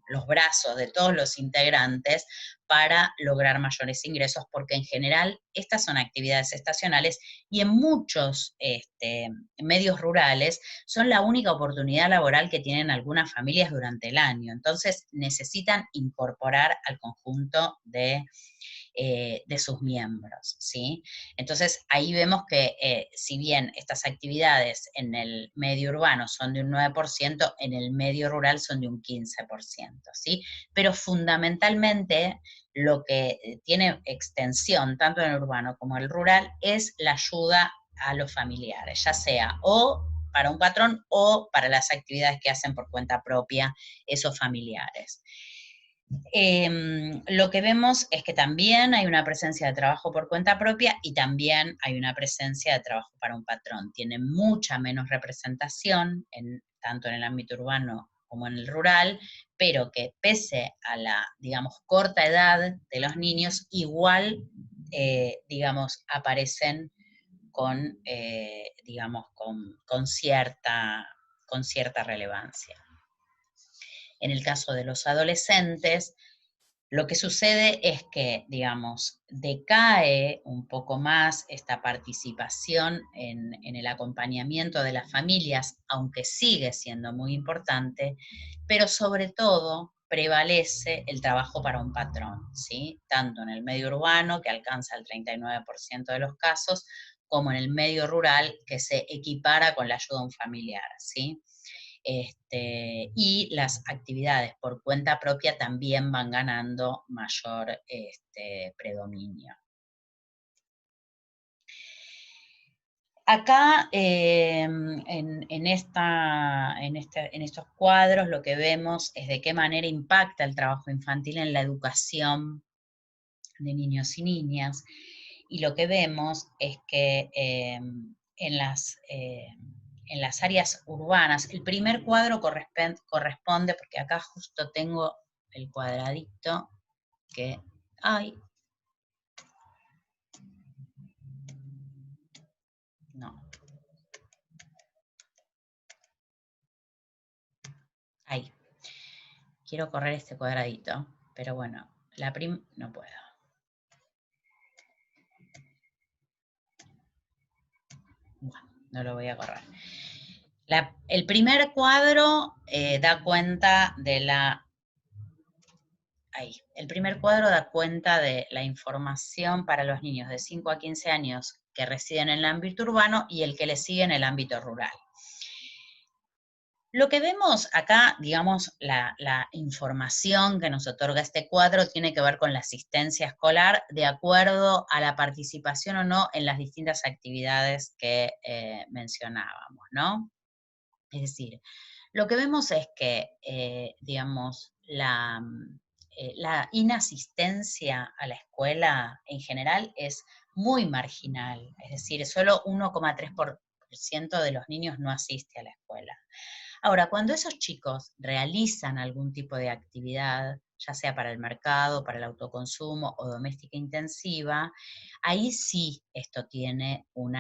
los brazos de todos los integrantes para lograr mayores ingresos, porque en general estas son actividades estacionales y en muchos medios rurales son la única oportunidad laboral que tienen algunas familias durante el año. Entonces necesitan incorporar al conjunto de sus miembros, ¿sí? Entonces, ahí vemos que si bien estas actividades en el medio urbano son de un 9%, en el medio rural son de un 15%, ¿sí? Pero fundamentalmente lo que tiene extensión tanto en el urbano como en el rural es la ayuda a los familiares, ya sea o para un patrón o para las actividades que hacen por cuenta propia esos familiares. Lo que vemos es que también hay una presencia de trabajo por cuenta propia y también hay una presencia de trabajo para un patrón. Tiene mucha menos representación, tanto en el ámbito urbano como en el rural, pero que pese a la, digamos, corta edad de los niños, igual, digamos, aparecen digamos, con cierta relevancia. En el caso de los adolescentes, Lo que sucede es que, digamos, decae un poco más esta participación en el acompañamiento de las familias, aunque sigue siendo muy importante, pero sobre todo prevalece el trabajo para un patrón, ¿sí? Tanto en el medio urbano, que alcanza el 39% de los casos, como en el medio rural, que se equipara con la ayuda a un familiar, ¿sí? Y las actividades por cuenta propia también van ganando mayor predominio. Acá, en estos cuadros, lo que vemos es de qué manera impacta el trabajo infantil en la educación de niños y niñas, y lo que vemos es que en las áreas urbanas, el primer cuadro corresponde, porque acá justo tengo el cuadradito que, ay, no, ahí, quiero correr este cuadradito, pero bueno, no puedo. Bueno, no lo voy a correr. El primer cuadro da cuenta de la... Ahí. El primer cuadro da cuenta de la información para los niños de 5 a 15 años que residen en el ámbito urbano y el que le sigue en el ámbito rural. Lo que vemos acá, digamos, la información que nos otorga este cuadro tiene que ver con la asistencia escolar de acuerdo a la participación o no en las distintas actividades que mencionábamos, ¿no? Es decir, lo que vemos es que, digamos, la inasistencia a la escuela en general es muy marginal, es decir, solo 1,3% de los niños no asiste a la escuela. Ahora, cuando esos chicos realizan algún tipo de actividad, ya sea para el mercado, para el autoconsumo o doméstica intensiva, ahí sí esto tiene un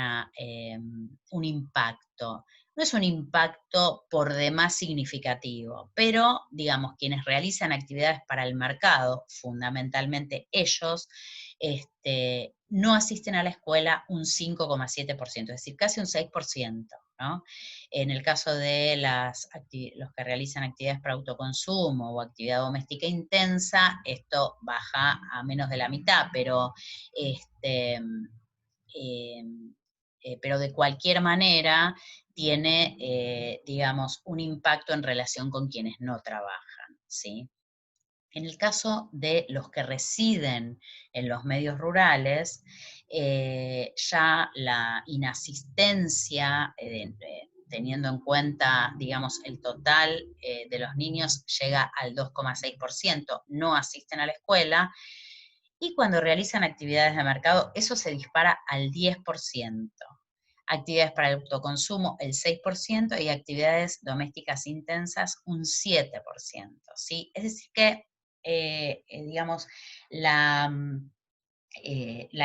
impacto. No es un impacto por demás significativo, pero digamos, quienes realizan actividades para el mercado, fundamentalmente ellos, no asisten a la escuela un 5,7%, es decir, casi un 6%, ¿no? En el caso de los que realizan actividades para autoconsumo o actividad doméstica intensa, esto baja a menos de la mitad, eh, pero de cualquier manera tiene, digamos, un impacto en relación con quienes no trabajan, ¿sí? En el caso de los que residen en los medios rurales, ya la inasistencia, teniendo en cuenta, digamos, el total de los niños llega al 2,6%, no asisten a la escuela, y cuando realizan actividades de mercado, eso se dispara al 10%. Actividades para el autoconsumo, el 6%, y actividades domésticas intensas, un 7%, ¿sí? Es decir que, digamos, la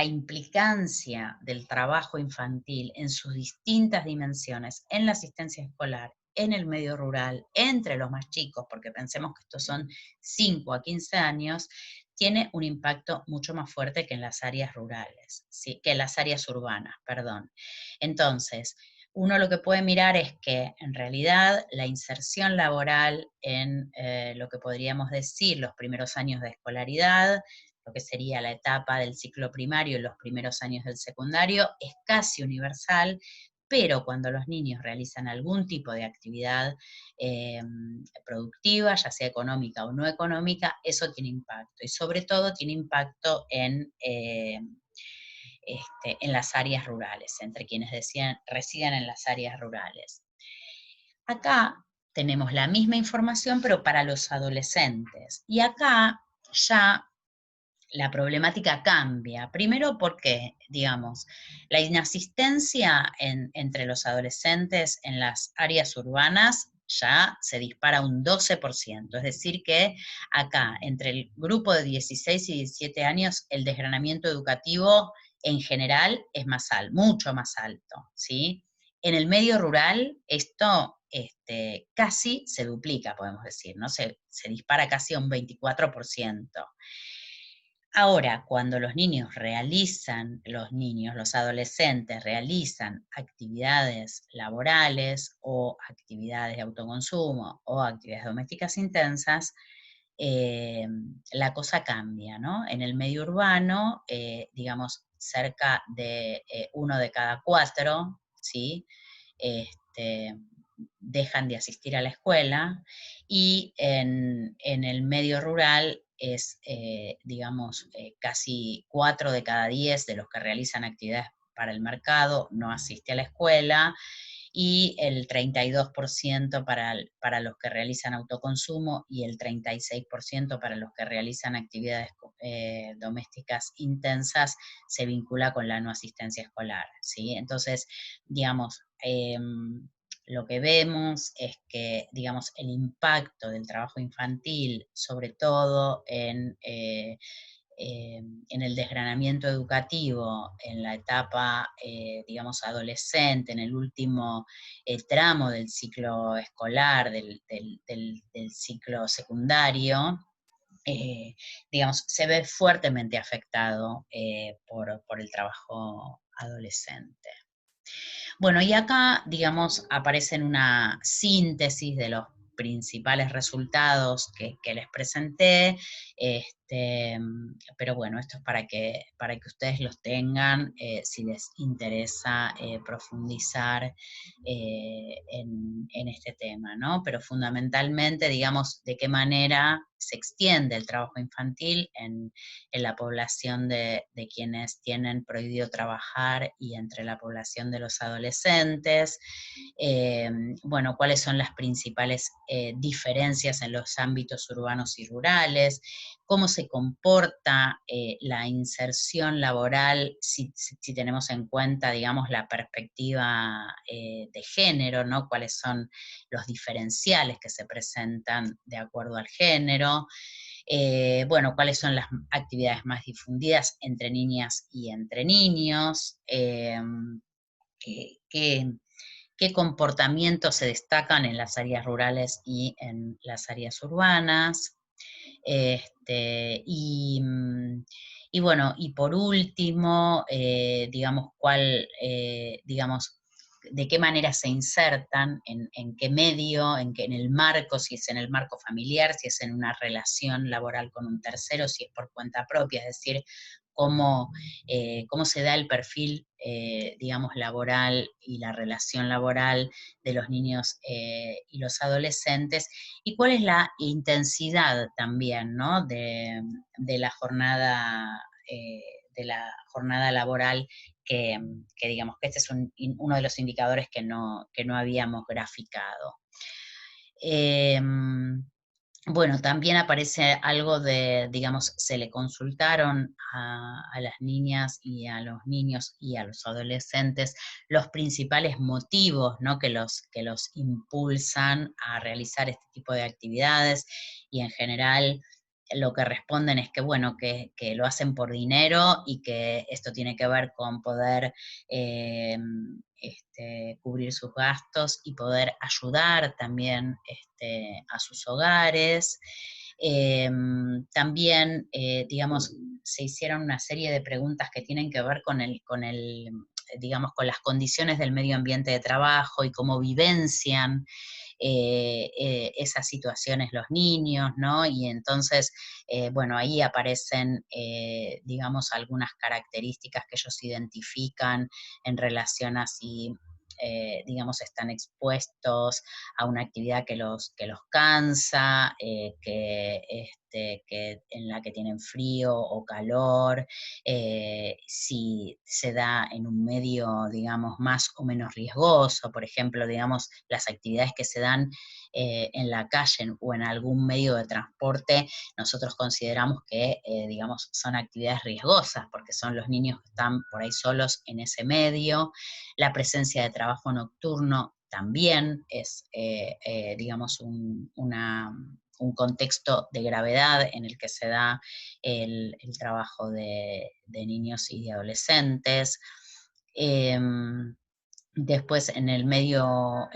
implicancia del trabajo infantil en sus distintas dimensiones, en la asistencia escolar, en el medio rural, entre los más chicos, porque pensemos que estos son 5 a 15 años, tiene un impacto mucho más fuerte que en las áreas rurales, ¿sí? Que en las áreas urbanas, perdón. Entonces, uno lo que puede mirar es que en realidad la inserción laboral en lo que podríamos decir los primeros años de escolaridad, lo que sería la etapa del ciclo primario, los primeros años del secundario, es casi universal, pero cuando los niños realizan algún tipo de actividad productiva, ya sea económica o no económica, eso tiene impacto, y sobre todo tiene impacto en las áreas rurales, entre quienes residen en las áreas rurales. Acá tenemos la misma información, pero para los adolescentes, y acá ya la problemática cambia. Primero porque, digamos, la inasistencia entre los adolescentes en las áreas urbanas ya se dispara un 12%, es decir que acá, entre el grupo de 16 y 17 años, el desgranamiento educativo en general es mucho más alto, ¿sí? En el medio rural esto casi se duplica, podemos decir, ¿no? Se dispara casi a un 24%. Ahora, cuando los adolescentes realizan actividades laborales o actividades de autoconsumo o actividades domésticas intensas, la cosa cambia, ¿no? En el medio urbano, digamos, cerca de 1 de cada 4, ¿sí? Este, dejan de asistir a la escuela, y en el medio rural es, digamos, casi 4 de cada 10 de los que realizan actividades para el mercado no asiste a la escuela, y el 32% para los que realizan autoconsumo y el 36% para los que realizan actividades domésticas intensas se vincula con la no asistencia escolar, ¿sí? Entonces, digamos, lo que vemos es que, digamos, el impacto del trabajo infantil, sobre todo en el desgranamiento educativo, en la etapa, digamos, adolescente, en el último tramo del ciclo escolar, del ciclo secundario, digamos, se ve fuertemente afectado por el trabajo adolescente. Bueno, y acá, digamos, aparecen una síntesis de los principales resultados que les presenté, pero bueno, esto es para que ustedes los tengan, si les interesa profundizar en este tema, ¿no? Pero fundamentalmente, digamos, de qué manera se extiende el trabajo infantil en la población de quienes tienen prohibido trabajar y entre la población de los adolescentes. Bueno, cuáles son las principales diferencias en los ámbitos urbanos y rurales, cómo se comporta la inserción laboral si tenemos en cuenta, digamos, la perspectiva de género, ¿no? Cuáles son los diferenciales que se presentan de acuerdo al género. Bueno, cuáles son las actividades más difundidas entre niñas y entre niños, qué, qué comportamientos se destacan en las áreas rurales y en las áreas urbanas. Y bueno, y por último, digamos, digamos, de qué manera se insertan, en qué medio, en el marco, si es en el marco familiar, si es en una relación laboral con un tercero, si es por cuenta propia, es decir, cómo se da el perfil, digamos, laboral y la relación laboral de los niños y los adolescentes, y cuál es la intensidad también, ¿no? de la jornada, de la jornada laboral, que digamos que este es uno de los indicadores que no habíamos graficado. Bueno, también aparece algo de, digamos, se le consultaron a las niñas y a los niños y a los adolescentes los principales motivos, ¿no? que los impulsan a realizar este tipo de actividades, y en general lo que responden es que, bueno, que lo hacen por dinero y que esto tiene que ver con poder cubrir sus gastos y poder ayudar también a sus hogares. También, digamos, se hicieron una serie de preguntas que tienen que ver digamos, con las condiciones del medio ambiente de trabajo y cómo vivencian esas situaciones los niños, ¿no? Y entonces, bueno, ahí aparecen, digamos, algunas características que ellos identifican en relación a si, digamos, están expuestos a una actividad que los cansa, que en la que tienen frío o calor, si se da en un medio, digamos, más o menos riesgoso, por ejemplo, digamos, las actividades que se dan en la calle o en algún medio de transporte, nosotros consideramos que, digamos, son actividades riesgosas, porque son los niños que están por ahí solos en ese medio. La presencia de trabajo nocturno también es, digamos, un contexto de gravedad en el que se da el trabajo de niños y de adolescentes. Después en el medio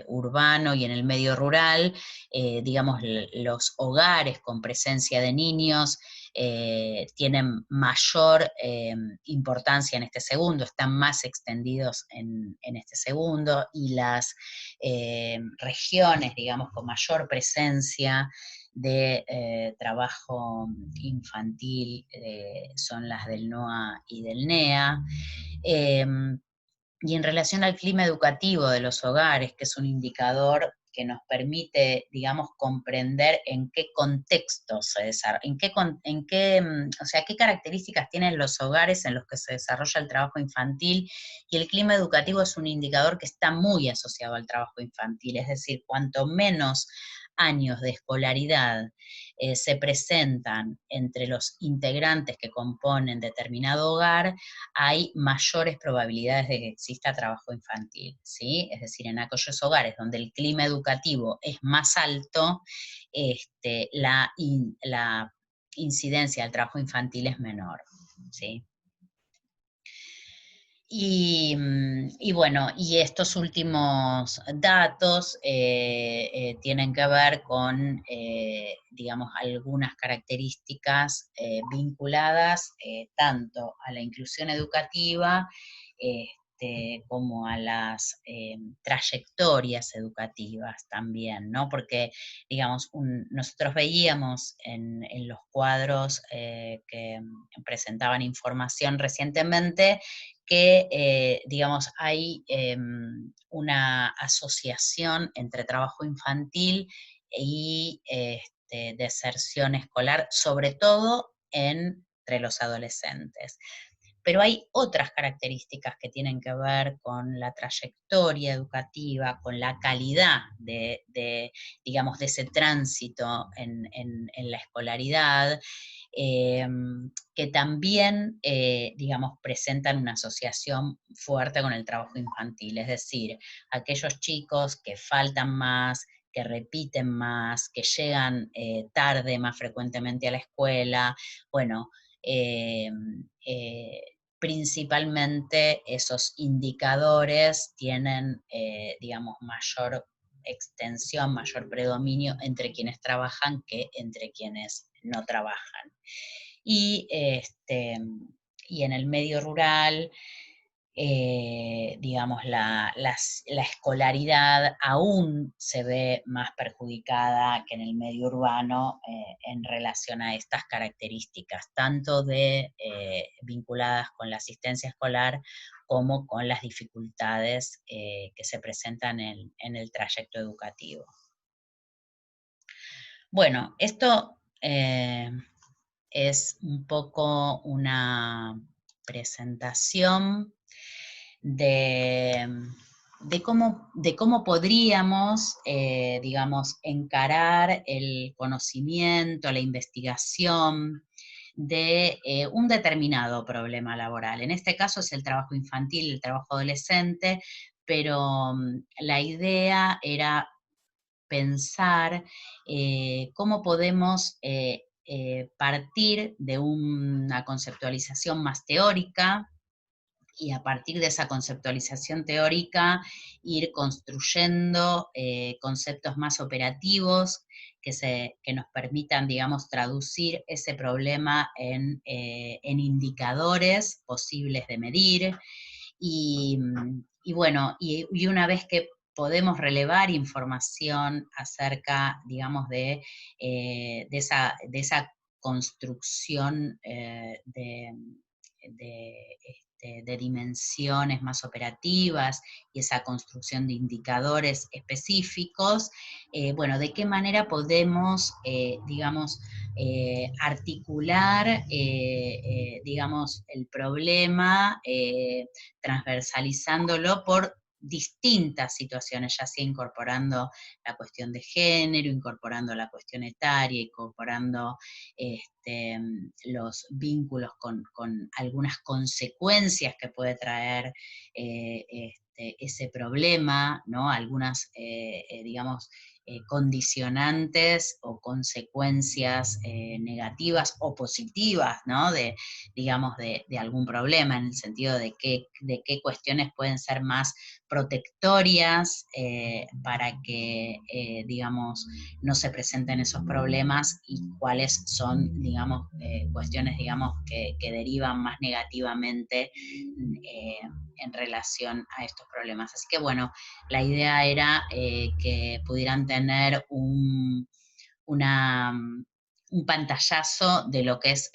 urbano y en el medio rural, digamos, los hogares con presencia de niños tienen mayor importancia en este segundo, están más extendidos en este segundo, y las regiones, digamos, con mayor presencia de trabajo infantil son las del NOA y del NEA. Eh, y en relación al clima educativo de los hogares, que es un indicador que nos permite, digamos, comprender en qué contexto se desarrolla, o sea, qué características tienen los hogares en los que se desarrolla el trabajo infantil, y el clima educativo es un indicador que está muy asociado al trabajo infantil, es decir, cuanto menos años de escolaridad se presentan entre los integrantes que componen determinado hogar, hay mayores probabilidades de que exista trabajo infantil, ¿sí? Es decir, en aquellos hogares donde el clima educativo es más alto, la incidencia del trabajo infantil es menor, ¿sí? Y bueno, y estos últimos datos tienen que ver con, digamos, algunas características vinculadas tanto a la inclusión educativa como a las trayectorias educativas también, ¿no? Porque, digamos, nosotros veíamos en los cuadros que presentaban información recientemente, que, digamos, hay una asociación entre trabajo infantil y deserción escolar, sobre todo entre los adolescentes. Pero hay otras características que tienen que ver con la trayectoria educativa, con la calidad digamos, de ese tránsito en la escolaridad, eh, que también, digamos, presentan una asociación fuerte con el trabajo infantil, es decir, aquellos chicos que faltan más, que repiten más, que llegan tarde más frecuentemente a la escuela, bueno, eh, eh, principalmente esos indicadores tienen, digamos, mayor extensión, mayor predominio entre quienes trabajan que entre quienes no trabajan. Y, y en el medio rural, digamos, la escolaridad aún se ve más perjudicada que en el medio urbano en relación a estas características, tanto vinculadas con la asistencia escolar como con las dificultades que se presentan en el trayecto educativo. Bueno, esto es un poco una presentación de, de cómo podríamos, digamos, encarar el conocimiento, la investigación de un determinado problema laboral. En este caso es el trabajo infantil, el trabajo adolescente, pero la idea era pensar cómo podemos partir de una conceptualización más teórica, y a partir de esa conceptualización teórica ir construyendo conceptos más operativos que nos permitan, digamos, traducir ese problema en indicadores posibles de medir. Y, y bueno, y una vez que podemos relevar información acerca, digamos, de esa construcción de dimensiones más operativas y esa construcción de indicadores específicos, bueno, de qué manera podemos, digamos, articular, digamos, el problema, transversalizándolo por distintas situaciones, ya sea incorporando la cuestión de género, incorporando la cuestión etaria, incorporando los vínculos con algunas consecuencias que puede traer ese problema, ¿no? Algunas, digamos, condicionantes o consecuencias negativas o positivas, ¿no? Digamos, de algún problema, en el sentido de qué cuestiones pueden ser más protectorias para que, digamos, no se presenten esos problemas y cuáles son, digamos, cuestiones, digamos, que derivan más negativamente en relación a estos problemas. Así que bueno, la idea era que pudieran tener un pantallazo de lo que es,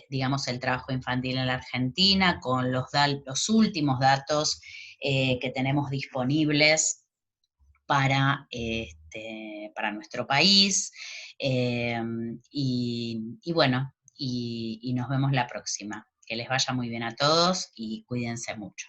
digamos, el trabajo infantil en la Argentina, con los últimos datos que tenemos disponibles para nuestro país. Y bueno, y nos vemos la próxima. Que les vaya muy bien a todos y cuídense mucho.